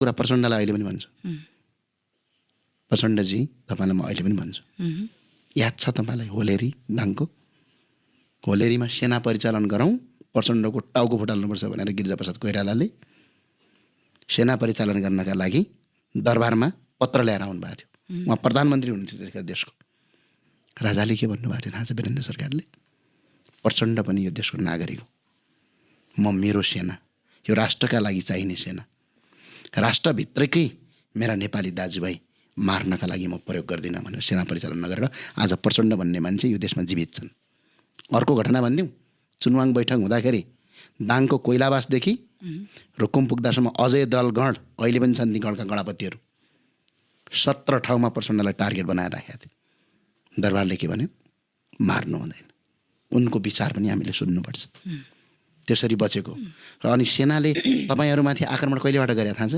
कुरा प्रचण्डलाई अहिले पनि भन्छु, प्रचण्डजी तपाईँलाई म अहिले पनि भन्छु, याद छ तपाईँलाई होलेरी दाङको होलेरीमा सेना परिचालन गरौँ, प्रचण्डको टाउको फुटाल्नुपर्छ भनेर गिरिजाप्रसाद कोइरालाले सेना परिचालन गर्नका लागि दरबारमा पत्र ल्याएर आउनु भएको थियो। उहाँ प्रधानमन्त्री हुनुहुन्थ्यो त्यतिखेर देशको। राजाले के भन्नुभएको थियो थाहा छ वीरेन्द्र सरकारले? प्रचण्ड पनि यो देशको नागरिक हो, म मेरो सेना यो राष्ट्रका लागि चाहिने सेना, राष्ट्रभित्रकै मेरा नेपाली दाजुभाइ मार्नका लागि म प्रयोग गर्दिनँ भनेर सेना परिचालन नगरेर आज प्रचण्ड भन्ने मान्छे यो देशमा जीवित छन्। अर्को घटना भनिदिउँ, चुनवाङ बैठक हुँदाखेरि दाङको कोइलावासदेखि रुकुम पुग्दासम्म अजय दलगढ अहिले पनि छन् ती गढका गणापतिहरू 17 ठाउँमा प्रचण्डलाई टार्गेट बनाएर राखेका थिए। दरबारले के भन्यो? मार्नु हुँदैन, उनको विचार पनि हामीले सुन्नुपर्छ। त्यसरी बचेको र अनि सेनाले तपाईँहरूमाथि आक्रमण कहिलेबाट गरे थाहा छ?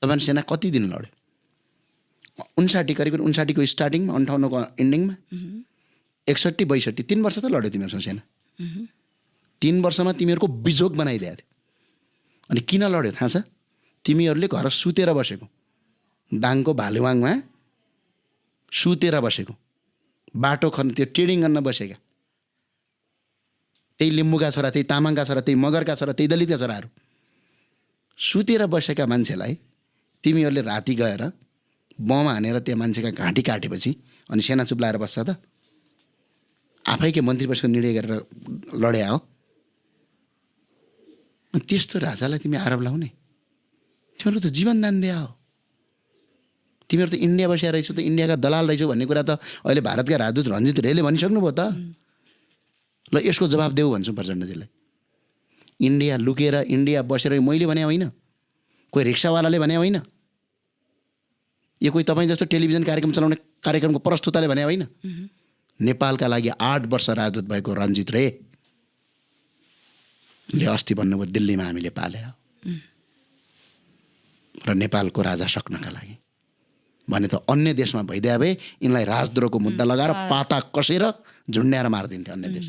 तपाईँ सेना कति दिन लड्यो? 59 करिब 59 को स्टार्टिङमा 58 को एन्डिङमा 61 62 3 वर्ष त लड्यो तिमीहरूसँग सेना। 3 वर्षमा तिमीहरूको बिजोग बनाइदिएको थियो। अनि किन लड्यो थाहा छ? तिमीहरूले घर सुतेर बसेको, दाङको भालुवाङमा सुतेर बसेको, बाटो खर्न त्यो ट्रेडिङ गर्न बसेका त्यही लिम्बूका छोरा, त्यही तामाङका छोरा, त्यही मगरका छोरा, त्यही दलितका छोराहरू सुतेर बसेका मान्छेलाई तिमीहरूले राति गएर बम हानेर त्यो मान्छेका घाँटी काटेपछि अनि सेना चुप्लाएर बस्छ त? आफै के मन्त्री परिषदको निर्णय गरेर लडे हो? त्यस्तो राजालाई तिमी आरोप लाउने? तिमीहरू त जीवनदान दिया हो। तिमीहरू त इन्डिया बसेर रहेछौ, त इन्डियाका दलाल रहेछौ भन्ने कुरा त अहिले भारतका राजदूत रञ्जित रेले भनिसक्नुभयो त। ल यसको जवाब देऊ भन्छु प्रचण्डजीलाई। इन्डिया लुकेर इन्डिया बसेर मैले भने होइन, कोही रिक्सावालाले भने होइन, यो कोही तपाईँ जस्तो टेलिभिजन कार्यक्रम चलाउने कार्यक्रमको प्रस्तुताले भने होइन। नेपालका लागि 8 वर्ष राजदूत भएको रञ्जित रेले अस्ति भन्नुभयो दिल्लीमा हामीले पाले र नेपालको राजा सक्नका लागि भने त अन्य देशमा भइदिए भए यिनलाई राजद्रोहको मुद्दा लगाएर पाता कसेर झुन्ड्याएर मारिदिन्थ्यो अन्य देश।